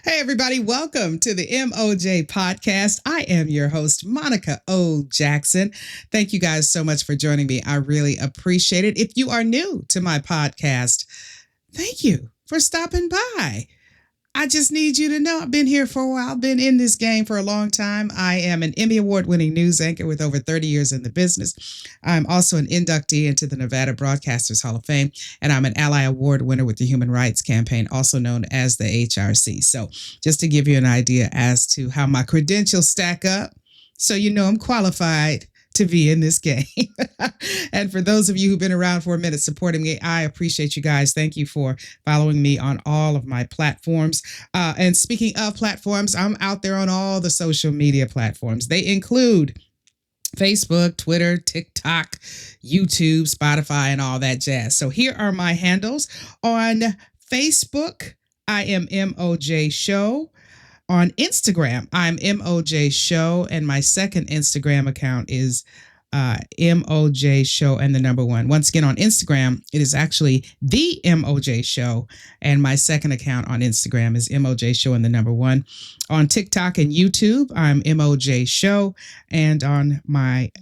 Hey, everybody, welcome to the MOJ podcast. I am your host, Monica O. Jackson. Thank you guys so much for joining me. I really appreciate it. If you are new to my podcast, thank you for stopping by. I just need you to know I've been here for a while, been in this game for a long time. I am an Emmy Award winning news anchor with over 30 years in the business. I'm also an inductee into the Nevada Broadcasters Hall of Fame, and I'm an Ally Award winner with the Human Rights Campaign, also known as the HRC. So just to give you an idea as to how my credentials stack up, so you know I'm qualified to be in this game. And for those of you who've been around for a minute supporting me, I appreciate you guys. Thank you for following me on all of my platforms. And speaking of platforms, I'm out there on all the social media platforms. They include Facebook, Twitter, TikTok, YouTube, Spotify, and all that jazz. So here are my handles. On Facebook, I am MOJ Show. On Instagram, I'm MOJ Show, and my second Instagram account is MOJ Show and the number one. Once again, on Instagram, it is actually the MOJ Show, and my second account on Instagram is MOJ Show and the number one. On TikTok and YouTube, I'm MOJ Show, and on my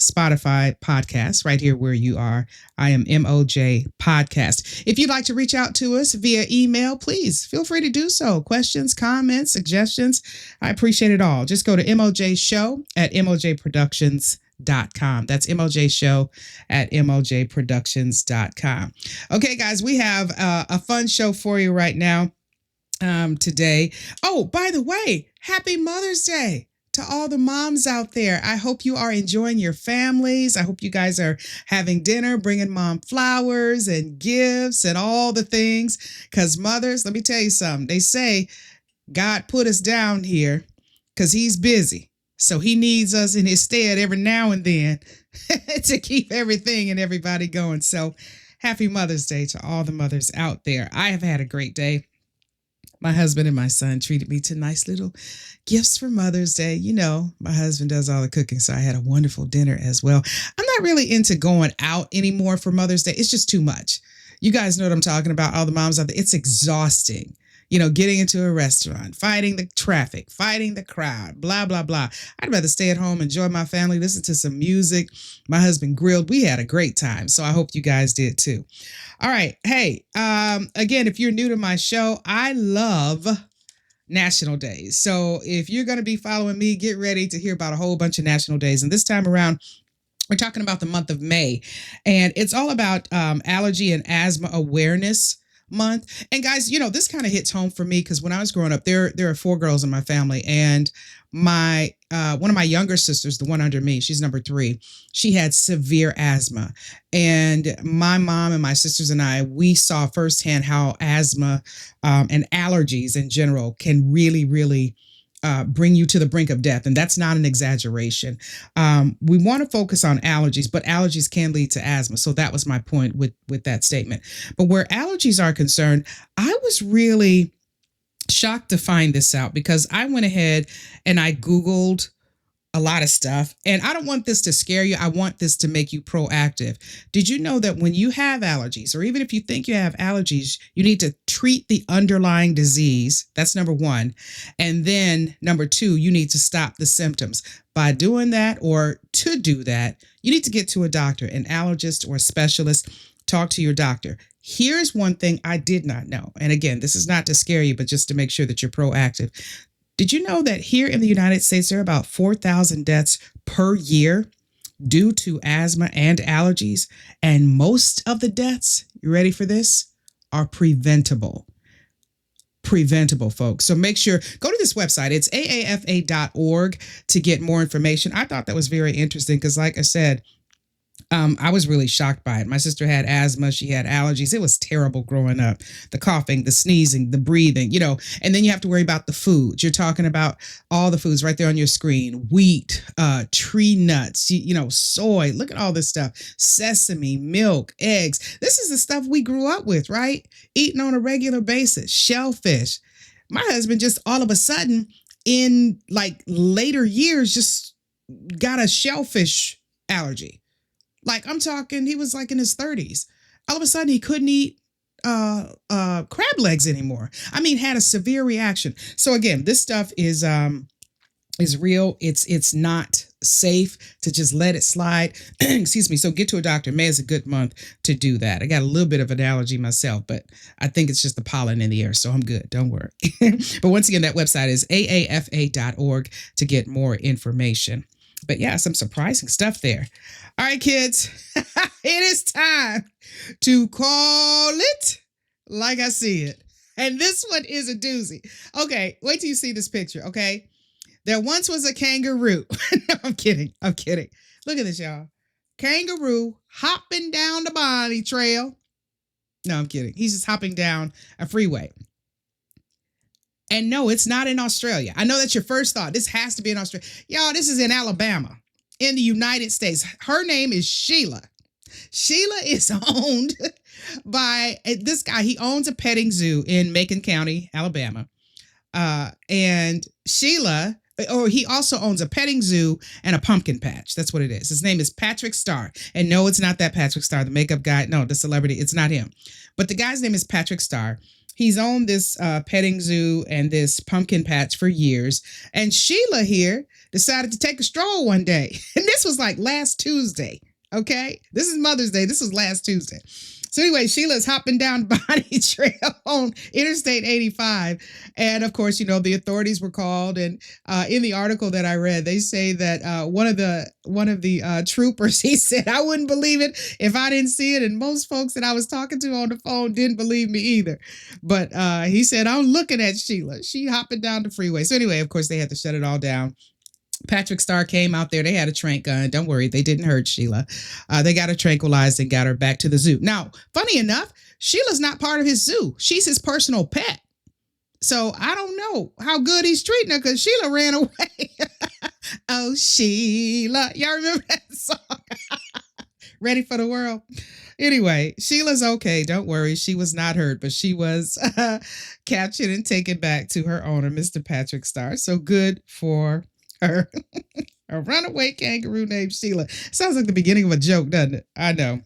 Spotify podcast, right here where you are, I am MOJ Podcast. If you'd like to reach out to us via email, please feel free to do so. Questions, comments, suggestions, I appreciate it all. Just go to MOJ Show at MOJProductions.com. That's MOJ Show at MOJProductions.com. Okay, guys, we have a fun show for you right now today. Oh, by the way, happy Mother's Day to all the moms out there. I hope you are enjoying your families. I hope you guys are having dinner, bringing mom flowers and gifts and all the things. Because mothers, let me tell you something. They say God put us down here because he's busy. So he needs us in his stead every now and then to keep everything and everybody going. So happy Mother's Day to all the mothers out there. I have had a great day. My husband and my son treated me to nice little gifts for Mother's Day. You know, my husband does all the cooking, so I had a wonderful dinner as well. I'm not really into going out anymore for Mother's Day. It's just too much. You guys know what I'm talking about, all the moms out there. It's exhausting. You know, getting into a restaurant, fighting the traffic, fighting the crowd, blah, blah, blah. I'd rather stay at home, enjoy my family, listen to some music. My husband grilled. We had a great time. So I hope you guys did too. All right. Hey, again, if you're new to my show, I love national days. So if you're going to be following me, get ready to hear about a whole bunch of national days. And this time around, we're talking about the month of May. And it's all about allergy and asthma awareness month. And guys, you know, this kind of hits home for me because when I was growing up, there are 4 girls in my family, and my one of my younger sisters, the one under me, she's number 3, she had severe asthma. And my mom and my sisters and I, we saw firsthand how asthma and allergies in general can really bring you to the brink of death. And that's not an exaggeration. We want to focus on allergies, but allergies can lead to asthma. So that was my point with that statement. But where allergies are concerned, I was really shocked to find this out because I went ahead and I Googled a lot of stuff. And I don't want this to scare you. I want this to make you proactive. Did you know that when you have allergies, or even if you think you have allergies, you need to treat the underlying disease? That's number 1. And then number 2, you need to stop the symptoms. By doing that, or to do that, you need to get to a doctor, an allergist or a specialist. Talk to your doctor. Here's one thing I did not know. And again, this is not to scare you, but just to make sure that you're proactive. Did you know that here in the United States, there are about 4,000 deaths per year due to asthma and allergies? And most of the deaths, you ready for this, are preventable. Preventable, folks. So make sure, go to this website. It's aafa.org to get more information. I thought that was very interesting because, like I said, I was really shocked by it. My sister had asthma. She had allergies. It was terrible growing up. The coughing, the sneezing, the breathing, you know, and then you have to worry about the foods. You're talking about all the foods right there on your screen: wheat, tree nuts, you know, soy. Look at all this stuff: sesame, milk, eggs. This is the stuff we grew up with, right? Eating on a regular basis. Shellfish. My husband just all of a sudden in like later years just got a shellfish allergy. Like, I'm talking, he was like in his 30s. All of a sudden, he couldn't eat crab legs anymore. I mean, had a severe reaction. So again, this stuff is real. It's not safe to just let it slide. Excuse me. So get to a doctor. May is a good month to do that. I got a little bit of an allergy myself, but I think it's just the pollen in the air. So I'm good. Don't worry. But once again, that website is aafa.org to get more information. But yeah, some surprising stuff there. All right, kids, it is time to call it like I see it. And this one is a doozy. Okay, wait till you see this picture, okay? There once was a kangaroo. No, I'm kidding. I'm kidding. Look at this, y'all. Kangaroo hopping down the Bonnie Trail. No, I'm kidding. He's just hopping down a freeway. And no, it's not in Australia. I know that's your first thought. This has to be in Australia. Y'all, this is in Alabama, in the United States. Her name is Sheila. Sheila is owned by this guy. He owns a petting zoo in Macon County, Alabama. And Sheila, or he also owns a petting zoo and a pumpkin patch. That's what it is. His name is Patrick Starr. And no, it's not that Patrick Starr, the makeup guy. No, the celebrity. It's not him. But the guy's name is Patrick Starr. He's owned this petting zoo and this pumpkin patch for years. And Sheila here decided to take a stroll one day. And this was like last Tuesday. Okay. This is Mother's Day. This was last Tuesday. So anyway, Sheila's hopping down Bonnie Trail on Interstate 85. And of course, you know, the authorities were called. And in the article that I read, they say that one of the troopers, he said, I wouldn't believe it if I didn't see it. And most folks that I was talking to on the phone didn't believe me either. But he said, I'm looking at Sheila. She hopping down the freeway. So anyway, of course, they had to shut it all down. Patrick Starr came out there. They had a tranq gun. Don't worry. They didn't hurt Sheila. They got her tranquilized and got her back to the zoo. Now, funny enough, Sheila's not part of his zoo. She's his personal pet. So I don't know how good he's treating her because Sheila ran away. Oh, Sheila. Y'all remember that song? Ready for the World? Anyway, Sheila's okay. Don't worry. She was not hurt, but she was captured and taken back to her owner, Mr. Patrick Starr. So good for her. A runaway kangaroo named Sheila. Sounds like the beginning of a joke, doesn't it? I know.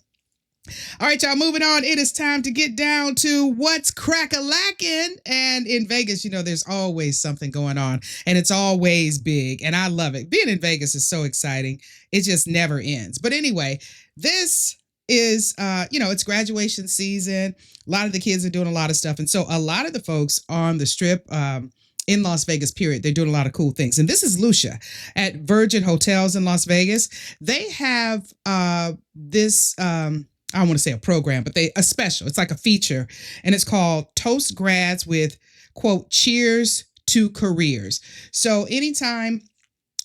All right, y'all, moving on. It is time to get down to what's crackalackin'. And in Vegas, you know, there's always something going on and it's always big. And I love it. Being in Vegas is so exciting. It just never ends. But anyway, this is, it's graduation season. A lot of the kids are doing a lot of stuff. And so a lot of the folks on the strip, in Las Vegas, period, they're doing a lot of cool things. And this is Lucia at Virgin Hotels in Las Vegas. They have this, I don't want to say a program, but a special. It's like a feature. And it's called Toast Grads with, quote, cheers to careers. So anytime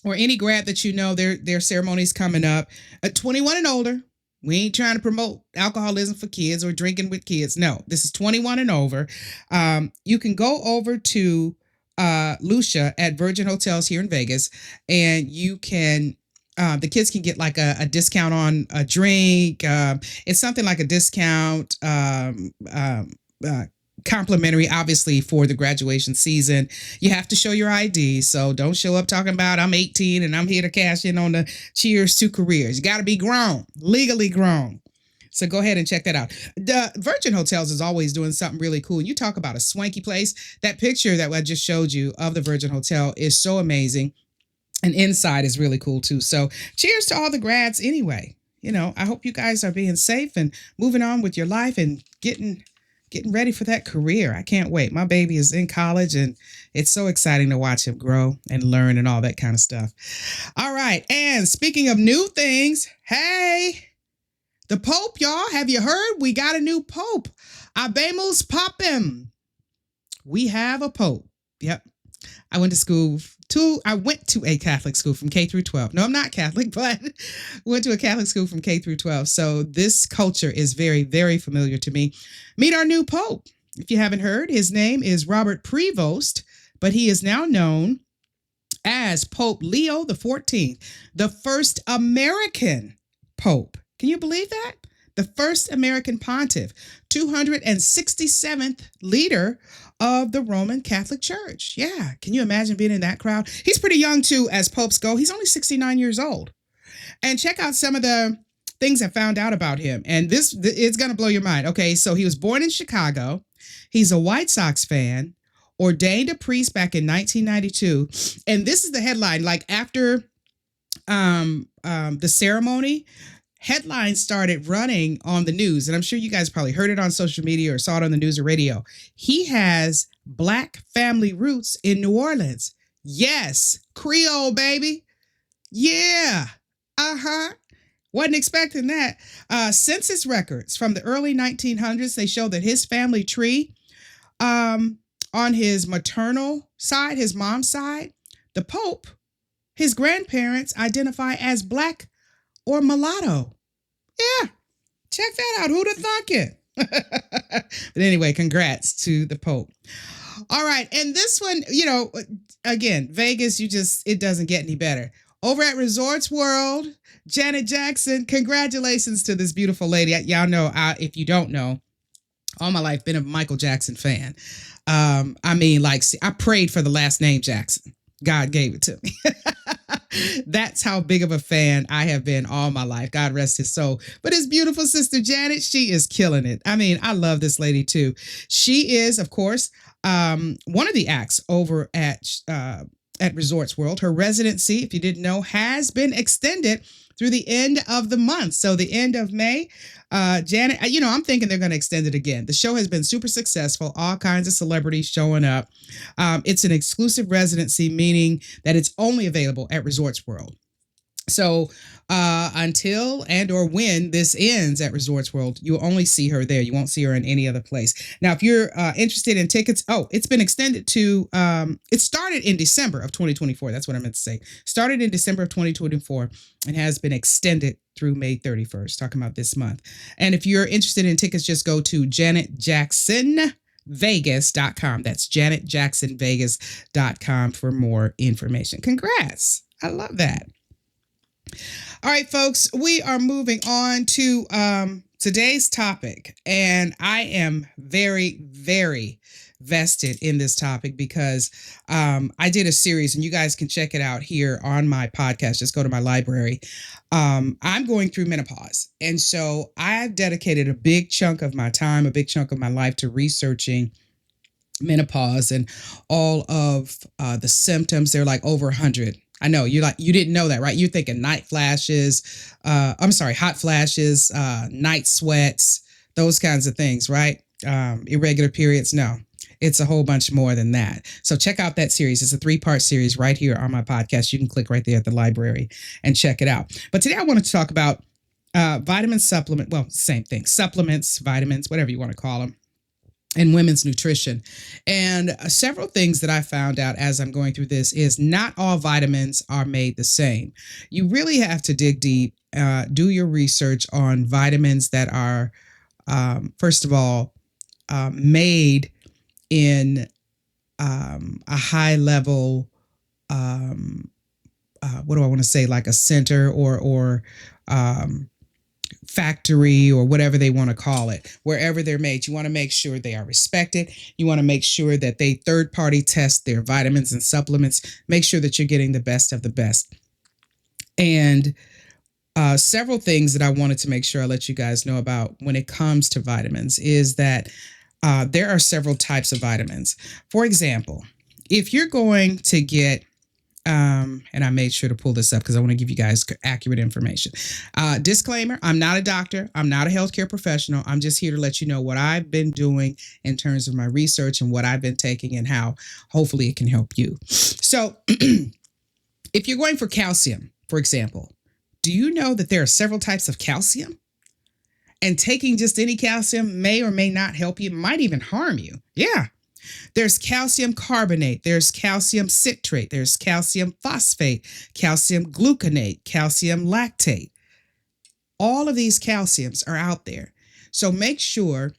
or any grad that you know, their ceremony's coming up, at 21 and older. We ain't trying to promote alcoholism for kids or drinking with kids. No, this is 21 and over. You can go over to Lucia at Virgin Hotels here in Vegas, and you can the kids can get like a discount on a drink. It's something like a discount, complimentary, obviously, for the graduation season. You have to show your ID, so don't show up talking about I'm 18 and I'm here to cash in on the cheers to careers. You got to be grown, legally grown. So go ahead and check that out. The Virgin Hotels is always doing something really cool. You talk about a swanky place. That picture that I just showed you of the Virgin Hotel is so amazing. And inside is really cool too. So cheers to all the grads anyway. You know, I hope you guys are being safe and moving on with your life and getting ready for that career. I can't wait. My baby is in college and it's so exciting to watch him grow and learn and all that kind of stuff. All right. And speaking of new things, hey, the Pope, y'all, have you heard? We got a new Pope. Habemos Papem. We have a Pope. Yep. I went to a Catholic school from K through 12. No, I'm not Catholic, but went to a Catholic school from K through 12. So this culture is very, very familiar to me. Meet our new Pope. If you haven't heard, his name is Robert Prevost, but he is now known as Pope Leo XIV, the first American Pope. Can you believe that? The first American pontiff, 267th leader of the Roman Catholic Church. Yeah. Can you imagine being in that crowd? He's pretty young too, as popes go. He's only 69 years old. And check out some of the things I found out about him, and it's going to blow your mind. Okay, so he was born in Chicago. He's a White Sox fan, ordained a priest back in 1992, and this is the headline. Like after the ceremony, headlines started running on the news, and I'm sure you guys probably heard it on social media or saw it on the news or radio. He has Black family roots in New Orleans. Yes, Creole, baby. Yeah. Wasn't expecting that. Census records from the early 1900s, they show that his family tree, on his maternal side, his mom's side, the Pope, his grandparents identify as Black or mulatto. Yeah, check that out. Who'd have thunk it? But anyway, congrats to the Pope. All right, and this one, again, Vegas, it doesn't get any better. Over at Resorts World, Janet Jackson, congratulations to this beautiful lady. Y'all know, if you don't know, all my life been a Michael Jackson fan. I prayed for the last name Jackson. God gave it to me. That's how big of a fan I have been all my life. God rest his soul. But his beautiful sister Janet, she is killing it. I love this lady too. She is, of course, one of the acts over at Resorts World. Her residency, if you didn't know, has been extended through the end of the month. So the end of May, Janet, I'm thinking they're going to extend it again. The show has been super successful. All kinds of celebrities showing up. It's an exclusive residency, meaning that it's only available at Resorts World. So until and or when this ends at Resorts World, you'll only see her there. You won't see her in any other place. Now, if you're interested in tickets, it's been extended to, it started in December of 2024. That's what I meant to say. Started in December of 2024 and has been extended through May 31st, talking about this month. And if you're interested in tickets, just go to janetjacksonvegas.com. That's janetjacksonvegas.com for more information. Congrats. I love that. All right, folks, we are moving on to today's topic, and I am very, very vested in this topic because I did a series, and you guys can check it out here on my podcast. Just go to my library. I'm going through menopause, and so I've dedicated a big chunk of my time, a big chunk of my life to researching menopause and all of the symptoms. They're like over 100. I know you didn't know that, right? You're thinking hot flashes, night sweats, those kinds of things, right? Irregular periods. No, it's a whole bunch more than that. So check out that series. It's a 3-part series right here on my podcast. You can click right there at the library and check it out. But today I wanted to talk about vitamin supplement. Well, same thing, supplements, vitamins, whatever you want to call them, and women's nutrition. And several things that I found out as I'm going through this is not all vitamins are made the same. You really have to dig deep, do your research on vitamins that are, first of all, made in a high level, like a center or factory or whatever they want to call it, wherever they're made. You want to make sure they are respected. You want to make sure that they third-party test their vitamins and supplements. Make sure that you're getting the best of the best. And several things that I wanted to make sure I let you guys know about when it comes to vitamins is that there are several types of vitamins. For example, if you're going to get and I made sure to pull this up because I want to give you guys accurate information. Disclaimer, I'm not a doctor. I'm not a healthcare professional. I'm just here to let you know what I've been doing in terms of my research and what I've been taking and how hopefully it can help you. So if you're going for calcium, for example, do you know that there are several types of calcium? And taking just any calcium may or may not help you, might even harm you. Yeah. There's calcium carbonate, there's calcium citrate, there's calcium phosphate, calcium gluconate, calcium lactate. All of these calciums are out there. So make sure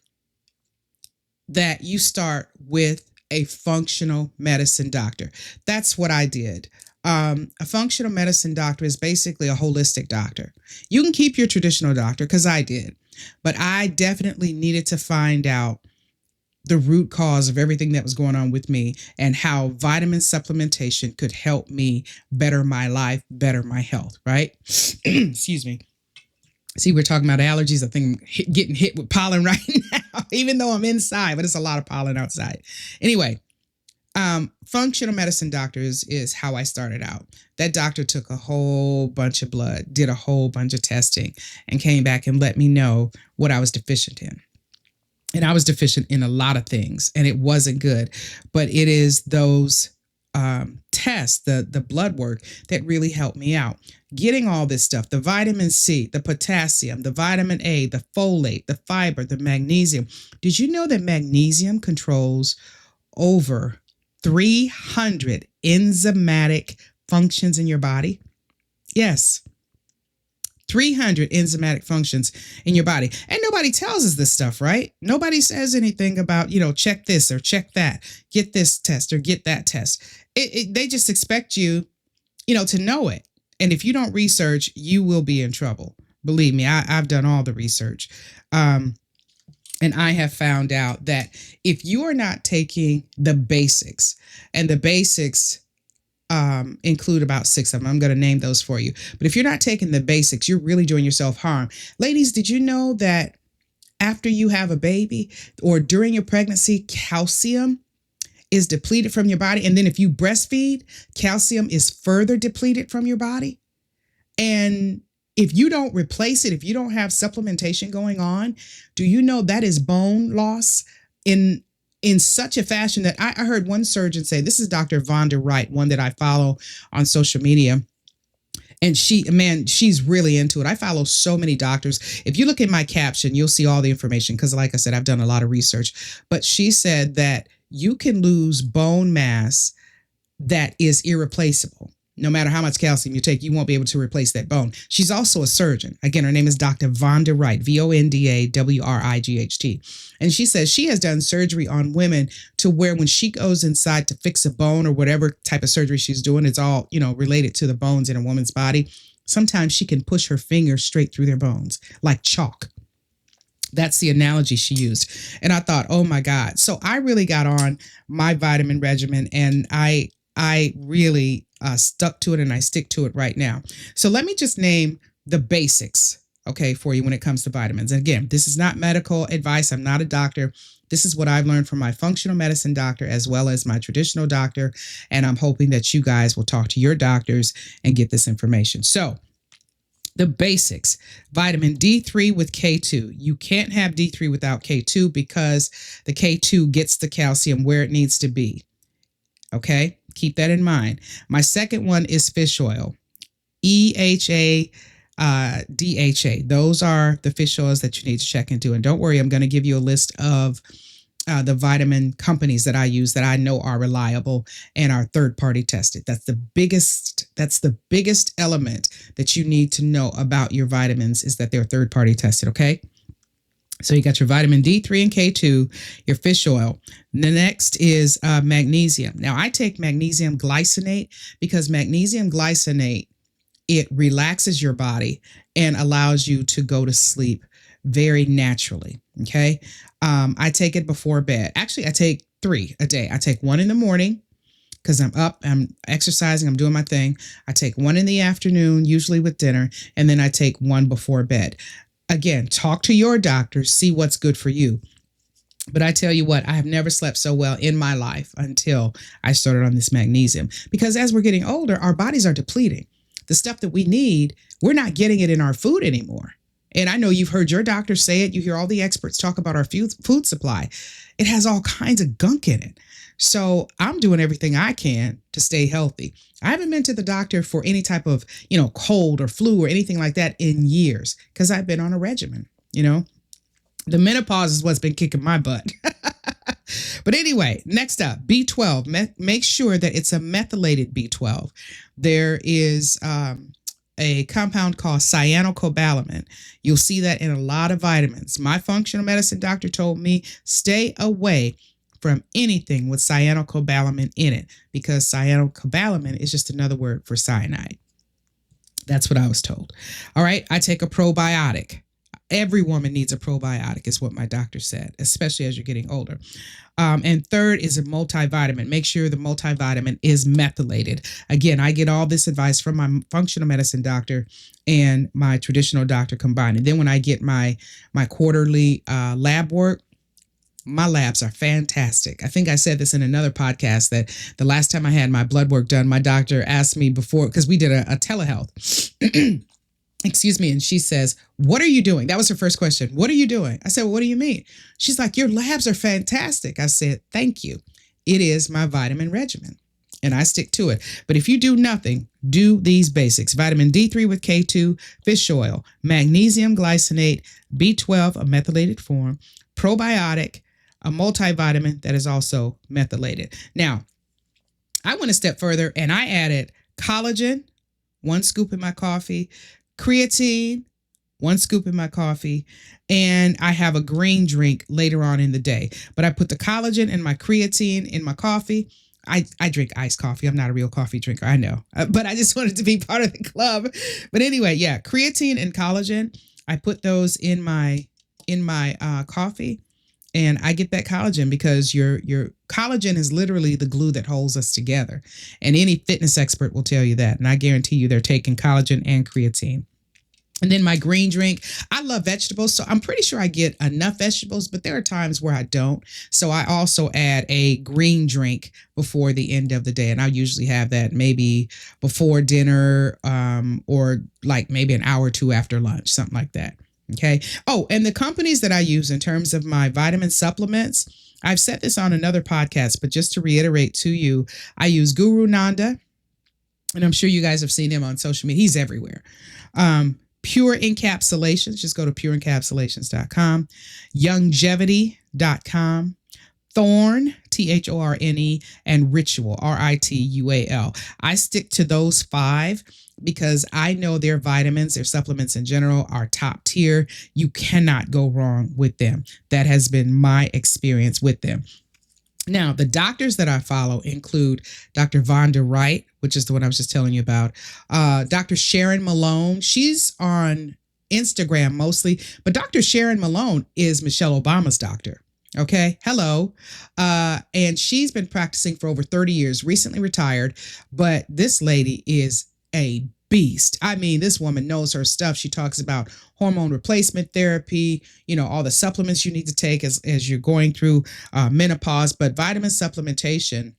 that you start with a functional medicine doctor. That's what I did. A functional medicine doctor is basically a holistic doctor. You can keep your traditional doctor, because I did, but I definitely needed to find out the root cause of everything that was going on with me and how vitamin supplementation could help me better my life, better my health, right? Excuse me. See, we're talking about allergies. I think I'm getting hit with pollen right now, even though I'm inside, but it's a lot of pollen outside. Anyway, functional medicine doctors is how I started out. That doctor took a whole bunch of blood, did a whole bunch of testing, and came back and let me know what I was deficient in. And I was deficient in a lot of things, and it wasn't good. But it is those tests, the blood work, that really helped me out. Getting all this stuff, the vitamin C, the potassium, the vitamin A, the folate, the fiber, the magnesium. Did you know that magnesium controls over 300 enzymatic functions in your body? Yes. 300 enzymatic functions in your body. And nobody tells us this stuff, right? Nobody says anything about, check this or check that, get this test or get that test. They just expect you, to know it. And if you don't research, you will be in trouble. Believe me, I've done all the research. And I have found out that if you are not taking the basics, and the basics include about 6 of them. I'm going to name those for you. But if you're not taking the basics, you're really doing yourself harm. Ladies, did you know that after you have a baby or during your pregnancy, calcium is depleted from your body? And then if you breastfeed, calcium is further depleted from your body. And if you don't replace it, if you don't have supplementation going on, do you know that is bone loss in such a fashion that I heard one surgeon say, this is Dr. Vonda Wright, one that I follow on social media. And she's really into it. I follow so many doctors. If you look at my caption, you'll see all the information because, like I said, I've done a lot of research. But she said that you can lose bone mass that is irreplaceable. No matter how much calcium you take, you won't be able to replace that bone. She's also a surgeon. Again, her name is Dr. Vonda Wright, VONDAWRIGHT. And she says she has done surgery on women to where when she goes inside to fix a bone or whatever type of surgery she's doing, it's all, related to the bones in a woman's body. Sometimes she can push her finger straight through their bones like chalk. That's the analogy she used. And I thought, oh my God. So I really got on my vitamin regimen, and I really stuck to it, and I stick to it right now. So let me just name the basics, okay, for you when it comes to vitamins. And again, this is not medical advice. I'm not a doctor. This is what I've learned from my functional medicine doctor as well as my traditional doctor. And I'm hoping that you guys will talk to your doctors and get this information. So the basics, vitamin D3 with K2. You can't have D3 without K2 because the K2 gets the calcium where it needs to be. Okay, keep that in mind. My second one is fish oil, EHA, DHA. Those are the fish oils that you need to check into. And don't worry, I'm going to give you a list of the vitamin companies that I use that I know are reliable and are third-party tested. That's the biggest element that you need to know about your vitamins is that they're third-party tested. Okay. So you got your vitamin D3 and K2, your fish oil. The next is magnesium. Now I take magnesium glycinate because magnesium glycinate, it relaxes your body and allows you to go to sleep very naturally. Okay. I take it before bed. Actually, I take 3 a day. I take 1 in the morning because I'm up, I'm exercising, I'm doing my thing. I take 1 in the afternoon, usually with dinner, and then I take 1 before bed. Again, talk to your doctor, see what's good for you. But I tell you what, I have never slept so well in my life until I started on this magnesium. Because as we're getting older, our bodies are depleting. The stuff that we need, we're not getting it in our food anymore. And I know you've heard your doctor say it. You hear all the experts talk about our food supply. It has all kinds of gunk in it. So I'm doing everything I can to stay healthy. I haven't been to the doctor for any type of, cold or flu or anything like that in years because I've been on a regimen, The menopause is what's been kicking my butt. But anyway, next up, B12. Make sure that it's a methylated B12. There is a compound called cyanocobalamin. You'll see that in a lot of vitamins. My functional medicine doctor told me stay away from anything with cyanocobalamin in it because cyanocobalamin is just another word for cyanide. That's what I was told. All right. I take a probiotic. Every woman needs a probiotic, is what my doctor said, especially as you're getting older. And third is a multivitamin. Make sure the multivitamin is methylated. Again, I get all this advice from my functional medicine doctor and my traditional doctor combined. And then when I get my quarterly lab work, my labs are fantastic. I think I said this in another podcast that the last time I had my blood work done, my doctor asked me before, because we did a telehealth. Excuse me. And she says, "What are you doing?" That was her first question. "What are you doing?" I said, "Well, what do you mean?" She's like, "Your labs are fantastic." I said, "Thank you. It is my vitamin regimen." And I stick to it. But if you do nothing, do these basics: vitamin D3 with K2, fish oil, magnesium glycinate, B12, a methylated form, probiotic, a multivitamin that is also methylated. Now, I went a step further and I added collagen, 1 scoop in my coffee, creatine, 1 scoop in my coffee, and I have a green drink later on in the day. But I put the collagen and my creatine in my coffee. I drink iced coffee. I'm not a real coffee drinker, I know, but I just wanted to be part of the club. But anyway, yeah, creatine and collagen, I put those in my coffee, and I get that collagen because your collagen is literally the glue that holds us together. And any fitness expert will tell you that. And I guarantee you they're taking collagen and creatine. And then my green drink, I love vegetables, so I'm pretty sure I get enough vegetables, but there are times where I don't. So I also add a green drink before the end of the day. And I usually have that maybe before dinner, or like maybe an hour or two after lunch, something like that. Okay. Oh, and the companies that I use in terms of my vitamin supplements, I've said this on another podcast, but just to reiterate to you, I use Guru Nanda, and I'm sure you guys have seen him on social media. He's everywhere. Pure Encapsulations, just go to pureencapsulations.com, Youngevity.com, Thorne, Thorne, and Ritual, Ritual. I stick to those 5 because I know their vitamins, their supplements in general are top tier. You cannot go wrong with them. That has been my experience with them. Now, the doctors that I follow include Dr. Vonda Wright, which is the one I was just telling you about, Dr. Sharon Malone. She's on Instagram mostly, but Dr. Sharon Malone is Michelle Obama's doctor. Okay. Hello. And she's been practicing for over 30 years, recently retired, but this lady is a beast. I mean, this woman knows her stuff. She talks about hormone replacement therapy, all the supplements you need to take as you're going through menopause, but vitamin supplementation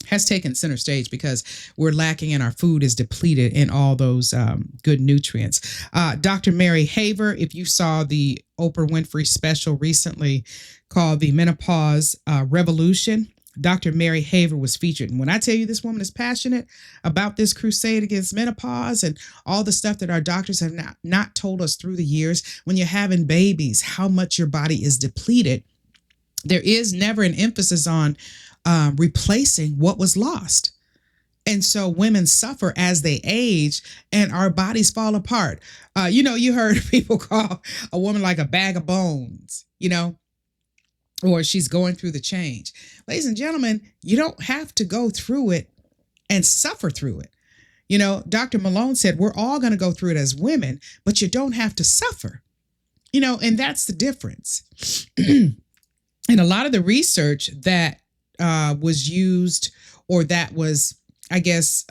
has taken center stage because we're lacking and our food is depleted in all those good nutrients. Dr. Mary Haver, if you saw the Oprah Winfrey special recently called The Menopause Revolution, Dr. Mary Haver was featured. And when I tell you this woman is passionate about this crusade against menopause and all the stuff that our doctors have not told us through the years, when you're having babies, how much your body is depleted, there is never an emphasis on replacing what was lost. And so women suffer as they age and our bodies fall apart. You heard people call a woman like a bag of bones, or she's going through the change. Ladies and gentlemen, you don't have to go through it and suffer through it. Dr. Malone said, we're all going to go through it as women, but you don't have to suffer, and that's the difference. And a lot of the research that was used, or that was, I guess,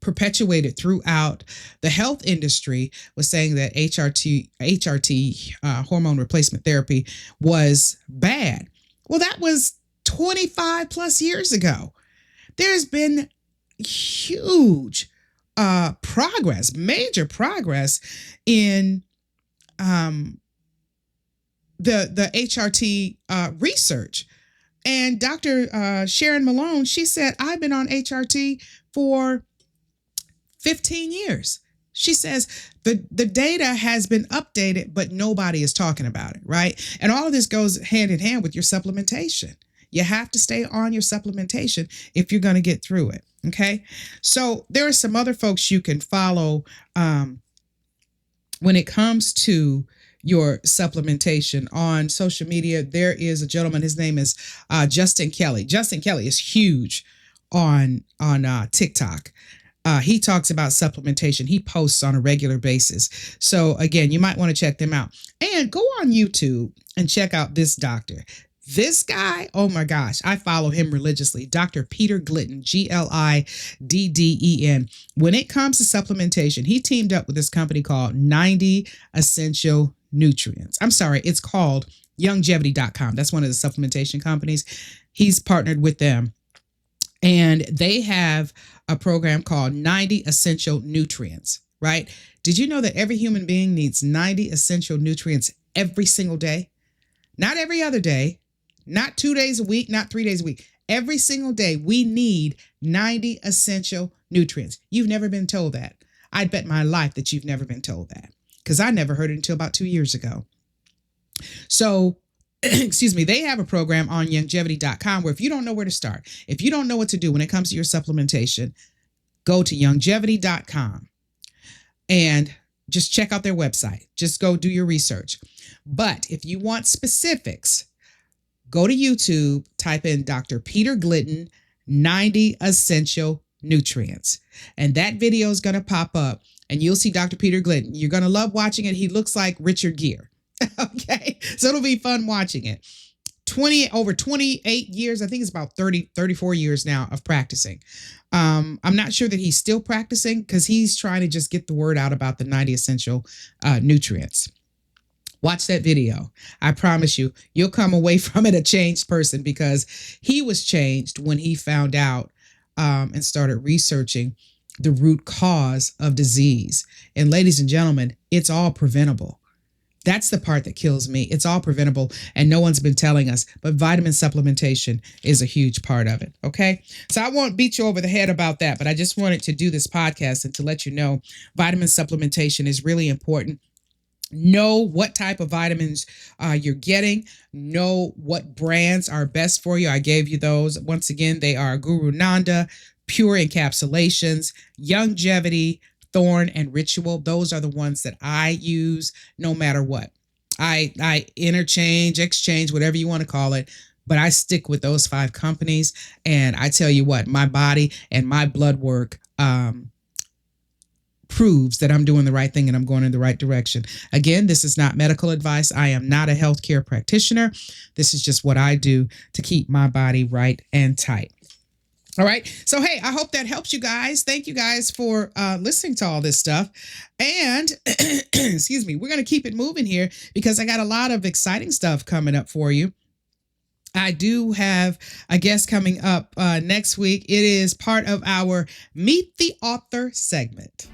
perpetuated throughout the health industry, was saying that HRT, hormone replacement therapy, was bad. Well, that was 25 plus years ago. There's been huge progress, major progress in the HRT research. And Dr. Sharon Malone, she said, I've been on HRT for 15 years. She says the data has been updated, but nobody is talking about it, right? And all of this goes hand in hand with your supplementation. You have to stay on your supplementation if you're going to get through it, okay? So there are some other folks you can follow when it comes to your supplementation on social media. There is a gentleman, his name is Justin Kelly. Justin Kelly is huge on TikTok. He talks about supplementation. He posts on a regular basis. So again, you might want to check them out. And go on YouTube and check out this doctor. This guy, oh my gosh, I follow him religiously. Dr. Peter Glidden, Glidden. When it comes to supplementation, he teamed up with this company called 90 Essential Nutrients. I'm sorry, it's called Longevity.com. That's one of the supplementation companies. He's partnered with them. And they have a program called 90 Essential Nutrients, right? Did you know that every human being needs 90 essential nutrients every single day? Not every other day, not 2 days a week, not 3 days a week. Every single day, we need 90 essential nutrients. You've never been told that. I'd bet my life that you've never been told that, because I never heard it until about 2 years ago. So, excuse me, they have a program on Longevity.com where if you don't know where to start, if you don't know what to do when it comes to your supplementation, go to Longevity.com and just check out their website. Just go do your research. But if you want specifics, go to YouTube, type in Dr. Peter Glidden, 90 Essential Nutrients. And that video is going to pop up and you'll see Dr. Peter Glidden. You're going to love watching it. He looks like Richard Gere. Okay. So it'll be fun watching it. Over 28 years, I think it's about 34 years now of practicing. I'm not sure that he's still practicing because he's trying to just get the word out about the 90 essential nutrients. Watch that video. I promise you, you'll come away from it a changed person, because he was changed when he found out and started researching the root cause of disease. And ladies and gentlemen, it's all preventable. That's the part that kills me. It's all preventable and no one's been telling us, but vitamin supplementation is a huge part of it. Okay. So I won't beat you over the head about that, but I just wanted to do this podcast and to let you know vitamin supplementation is really important. Know what type of vitamins you're getting. Know what brands are best for you. I gave you those. Once again, they are Guru Nanda, Pure Encapsulations, Longevity, Thorn, and Ritual. Those are the ones that I use no matter what. I exchange, whatever you want to call it, but I stick with those 5 companies. And I tell you what, my body and my blood work proves that I'm doing the right thing and I'm going in the right direction. Again, this is not medical advice. I am not a healthcare practitioner. This is just what I do to keep my body right and tight. All right. So, hey, I hope that helps you guys. Thank you guys for listening to all this stuff. And excuse me, we're going to keep it moving here because I got a lot of exciting stuff coming up for you. I do have a guest coming up next week. It is part of our Meet the Author segment.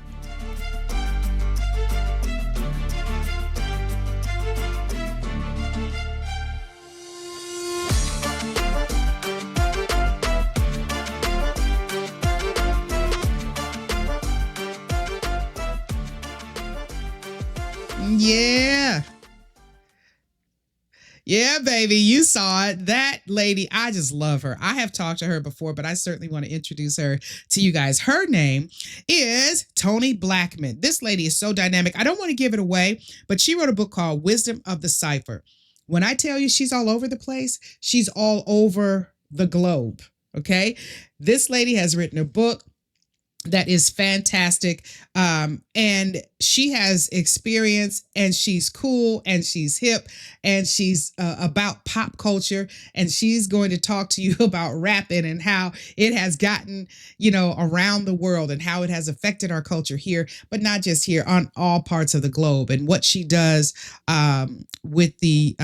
Yeah. Yeah, baby. You saw it. That lady, I just love her. I have talked to her before, but I certainly want to introduce her to you guys. Her name is Toni Blackman. This lady is so dynamic. I don't want to give it away, but she wrote a book called Wisdom of the Cipher. When I tell you she's all over the place, she's all over the globe. Okay. This lady has written a book that is fantastic. And she has experience and she's cool and she's hip and she's about pop culture. And she's going to talk to you about rapping and how it has gotten, around the world and how it has affected our culture here, but not just here, on all parts of the globe, and what she does with the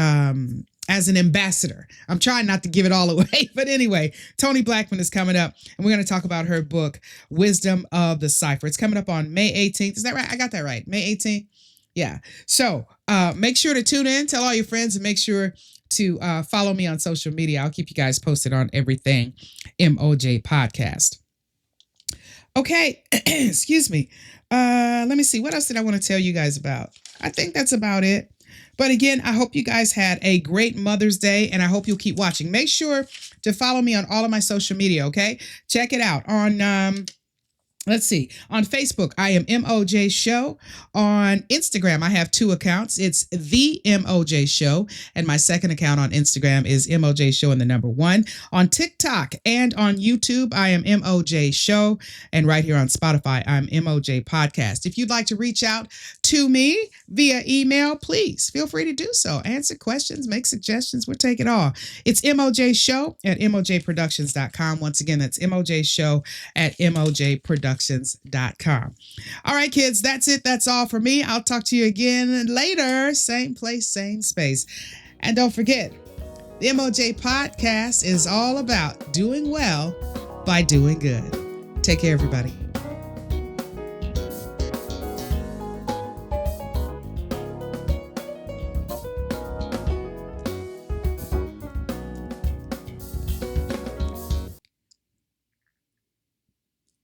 as an ambassador. I'm trying not to give it all away, but anyway, Toni Blackman is coming up and we're going to talk about her book, Wisdom of the Cipher. It's coming up on May 18th. Is that right? I got that right. May 18th. Yeah. So make sure to tune in, tell all your friends, and make sure to follow me on social media. I'll keep you guys posted on everything MOJ podcast. Okay. Excuse me. Let me see. What else did I want to tell you guys about? I think that's about it. But again, I hope you guys had a great Mother's Day, and I hope you'll keep watching. Make sure to follow me on all of my social media, okay? Check it out on Let's see. On Facebook, I am MOJ Show. On Instagram, I have 2 accounts. It's the MOJ Show, and my second account on Instagram is MOJ Show and the number 1. On TikTok and on YouTube, I am MOJ Show, and right here on Spotify, I'm MOJ Podcast. If you'd like to reach out to me via email, please feel free to do so. Answer questions, make suggestions. We'll take it all. It's MOJ Show at MOJProductions.com. Once again, that's MOJ Show at MOJProductions.com. All right, kids, that's it. That's all for me. I'll talk to you again later. Same place, same space. And don't forget, the MOJ podcast is all about doing well by doing good. Take care, everybody.